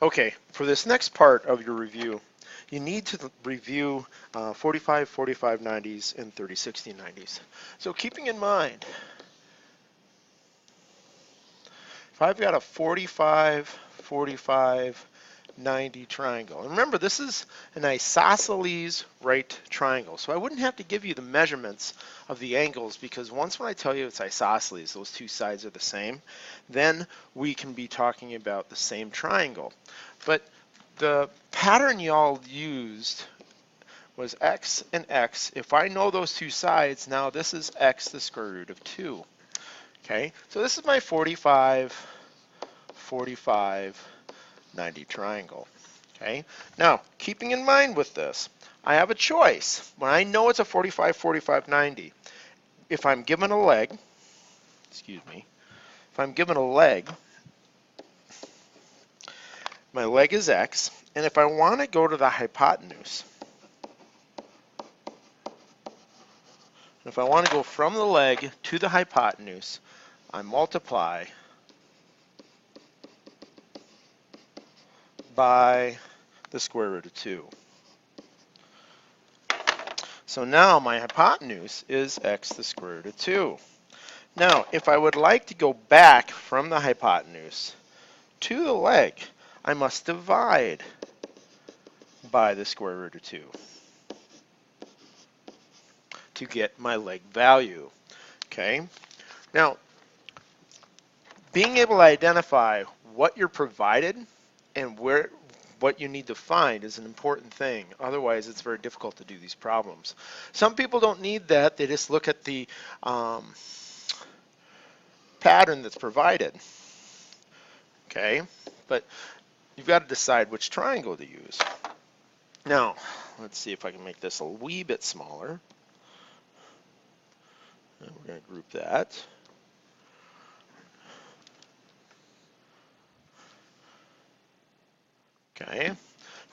Okay, for this next part of your review, you need to review 45, 45, 90s, and 30, 60, 90s. So keeping in mind, if I've got a 45, 45, 90 triangle, and remember this is an isosceles right triangle, so I wouldn't have to give you the measurements of the angles because once when I tell you it's isosceles, those two sides are the same, then we can be talking about the same triangle. But the pattern y'all used was x and x. If I know those two sides, now this is x the square root of 2. Okay, so this is my 45, 45, 90 triangle. Okay, now keeping in mind with this, I have a choice. When I know it's a 45, 45, 90, if I'm given a leg, excuse me, if I'm given a leg, my leg is x, and if I want to go to the hypotenuse, if I want to go from the leg to the hypotenuse, I multiply by the square root of 2. So now my hypotenuse is x the square root of 2. Now, if I would like to go back from the hypotenuse to the leg, I must divide by the square root of 2 to get my leg value. Okay? Now, being able to identify what you're provided and what you need to find is an important thing. Otherwise, it's very difficult to do these problems. Some people don't need that. They just look at the pattern that's provided. Okay? But you've got to decide which triangle to use. Now, let's see if I can make this a wee bit smaller. And we're going to group that. Okay.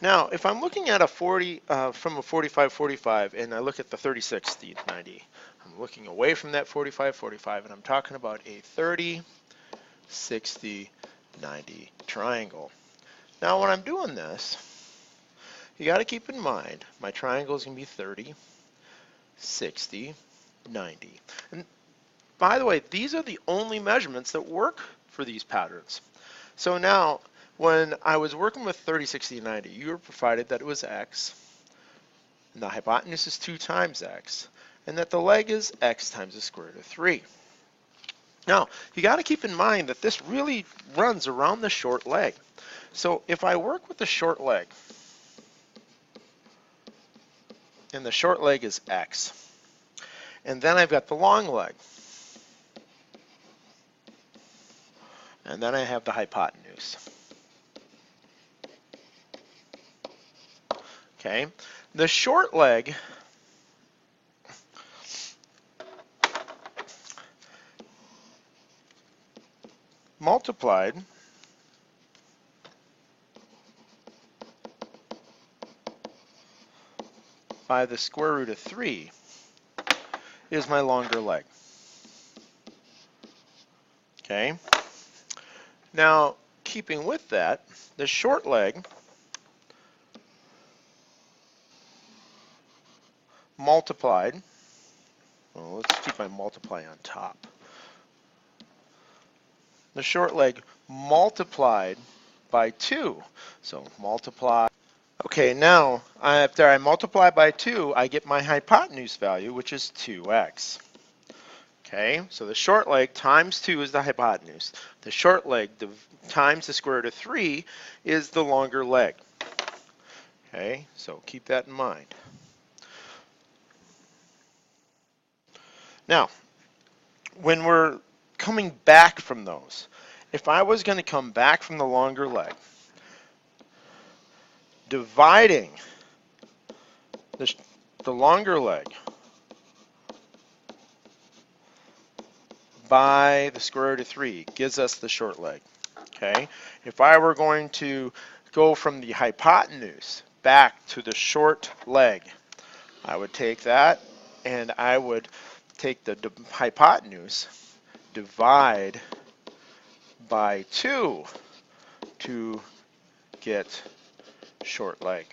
Now, if I'm looking at a 40 from a 45-45 and I look at the 30-60 90, I'm looking away from that 45-45 and I'm talking about a 30-60-90 triangle. Now, when I'm doing this, you got to keep in mind my triangle is going to be 30, 60, 90. And by the way, these are the only measurements that work for these patterns. So now, when I was working with 30, 60, 90, you were provided that it was x, and the hypotenuse is 2 times x, and that the leg is x times the square root of 3. Now, you got to keep in mind that this really runs around the short leg. So if I work with the short leg, and the short leg is x, and then I've got the long leg, and then I have the hypotenuse. Okay, the short leg multiplied by the square root of 3 is my longer leg. Okay, now keeping with that, the short leg multiplied, well, let's keep my multiply on top. The short leg multiplied by 2. So multiply. Okay, now after I multiply by 2, I get my hypotenuse value, which is 2x. Okay, so the short leg times 2 is the hypotenuse. The short leg times the square root of 3 is the longer leg. Okay, so keep that in mind. Now, when we're coming back from those, if I was going to come back from the longer leg, dividing the longer leg by the square root of 3 gives us the short leg. Okay, if I were going to go from the hypotenuse back to the short leg, I would take that and I would take the hypotenuse, divide by 2 to get short leg.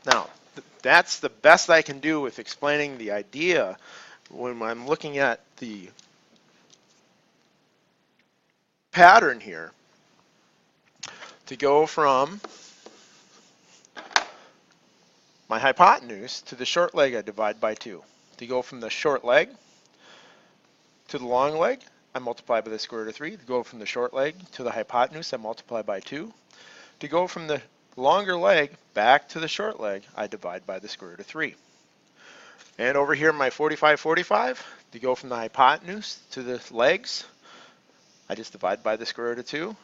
Now, that's the best I can do with explaining the idea when I'm looking at the pattern here to go from my hypotenuse to the short leg. I divide by 2. To go from the short leg to the long leg, I multiply by the square root of 3. To go from the short leg to the hypotenuse, I multiply by 2. To go from the longer leg back to the short leg, I divide by the square root of 3. And over here, my 45, to go from the hypotenuse to the legs, I just divide by the square root of 2.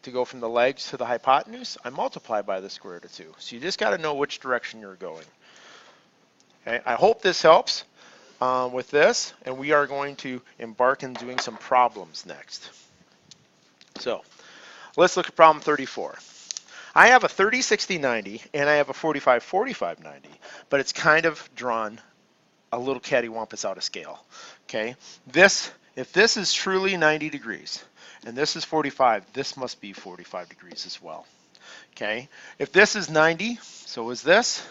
To go from the legs to the hypotenuse, I multiply by the square root of 2. So you just got to know which direction you're going. Okay, I hope this helps with this, and we are going to embark in doing some problems next. So let's look at problem 34. I have a 30, 60, 90, and I have a 45, 45, 90, but it's kind of drawn a little cattywampus out of scale. Okay, if this is truly 90 degrees and this is 45, this must be 45 degrees as well. Okay, if this is 90, so is this,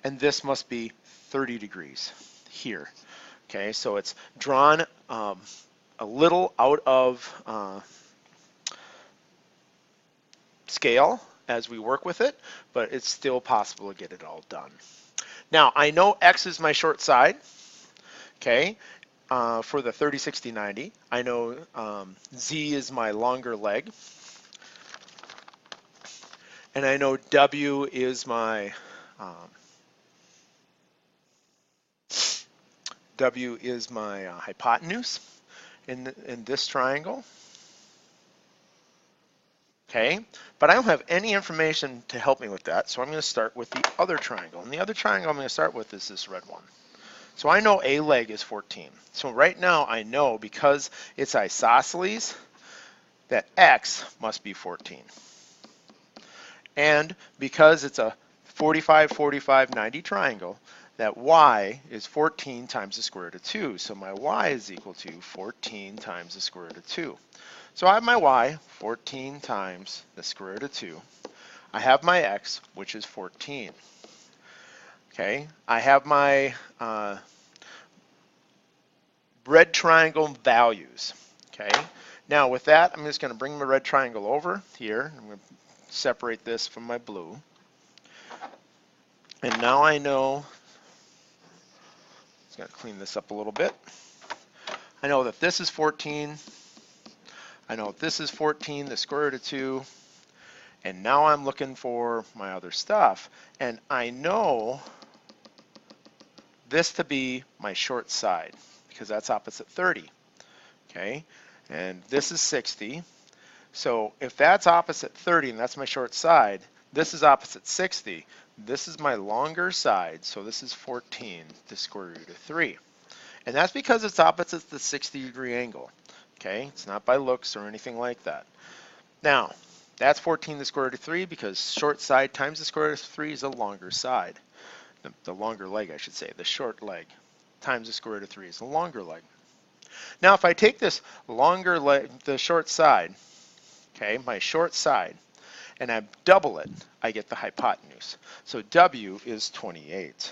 and this must be 30 degrees here. Okay, so it's drawn a little out of scale as we work with it, but it's still possible to get it all done. Now, I know X is my short side, okay, for the 30, 60, 90. I know Z is my longer leg, and I know W is my hypotenuse in this triangle. Okay, but I don't have any information to help me with that, so I'm going to start with the other triangle. And the other triangle I'm going to start with is this red one. So I know a leg is 14. So right now I know, because it's isosceles, that X must be 14. And because it's a 45, 45, 90 triangle, that Y is 14 times the square root of 2. So my Y is equal to 14 times the square root of 2. So I have my Y, 14 times the square root of 2. I have my X, which is 14. Okay, I have my red triangle values. Okay, now with that, I'm just going to bring my red triangle over here. I'm going to separate this from my blue. And now I know, just got to clean this up a little bit. I know that this is 14. I know this is 14, the square root of 2, and now I'm looking for my other stuff, and I know this to be my short side, because that's opposite 30, okay, and this is 60, so if that's opposite 30 and that's my short side, this is opposite 60, this is my longer side, so this is 14, the square root of 3, and that's because it's opposite the 60-degree angle. Okay, it's not by looks or anything like that. Now, that's 14 the square root of 3, because short side times the square root of 3 is a longer side. The longer leg, I should say. The short leg times the square root of 3 is a longer leg. Now, if I take this longer leg, the short side, okay, my short side, and I double it, I get the hypotenuse. So W is 28.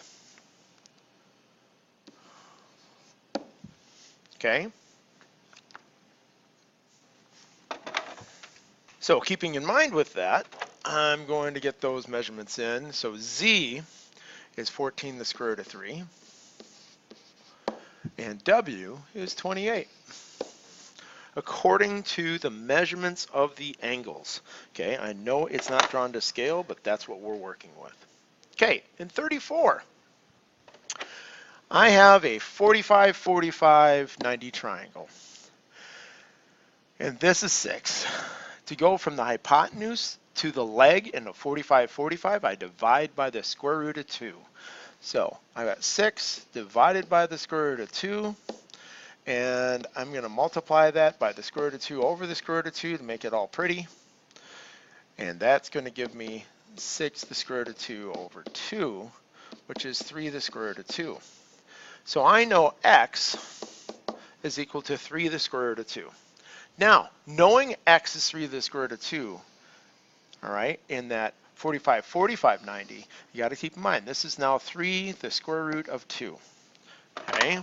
Okay? So keeping in mind with that, I'm going to get those measurements in. So Z is 14 the square root of 3, and W is 28, according to the measurements of the angles. Okay, I know it's not drawn to scale, but that's what we're working with. Okay, in 34, I have a 45, 45, 90 triangle, and this is 6. To go from the hypotenuse to the leg in a 45, 45, I divide by the square root of 2. So I got 6 divided by the square root of 2, and I'm going to multiply that by the square root of 2 over the square root of 2 to make it all pretty. And that's going to give me 6 the square root of 2 over 2, which is 3 the square root of 2. So I know X is equal to 3 the square root of 2. Now, knowing x is 3 to the square root of 2, all right, in that 45, 45, 90, you got to keep in mind, this is now 3 to the square root of 2, okay?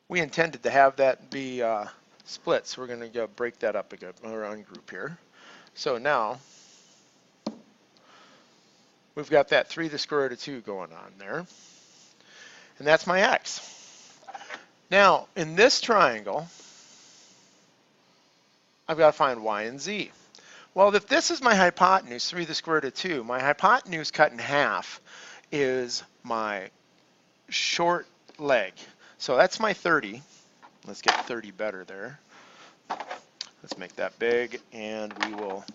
We intended to have that be split, so we're going to break that up again, or ungroup here. So now, we've got that 3 to the square root of 2 going on there, and that's my x. Now, in this triangle, I've got to find y and z. Well, if this is my hypotenuse, 3 to the square root of 2, my hypotenuse cut in half is my short leg. So that's my 30. Let's get 30 better there. Let's make that big, and we will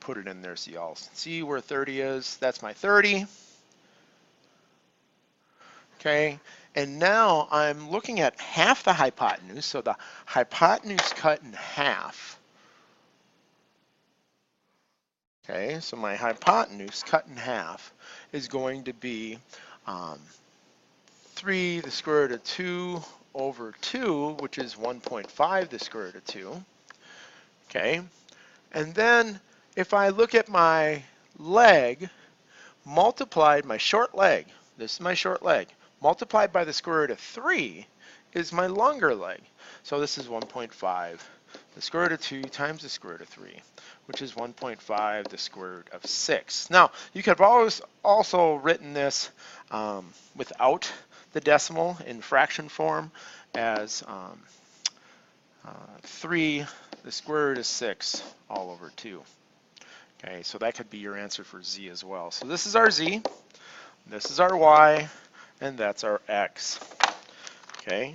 put it in there so you all see where 30 is. That's my 30. Okay, and now I'm looking at half the hypotenuse, so the hypotenuse cut in half. Okay, so my hypotenuse cut in half is going to be 3 to the square root of 2 over 2, which is 1.5 to the square root of 2. Okay, and then if I look at my leg, multiplied my short leg, this is my short leg, multiplied by the square root of 3 is my longer leg. So this is 1.5, the square root of 2 times the square root of 3, which is 1.5 the square root of 6. Now, you could have always also written this without the decimal in fraction form as 3 the square root of 6 all over 2. Okay, so that could be your answer for z as well. So this is our z, this is our y, and that's our x. Okay,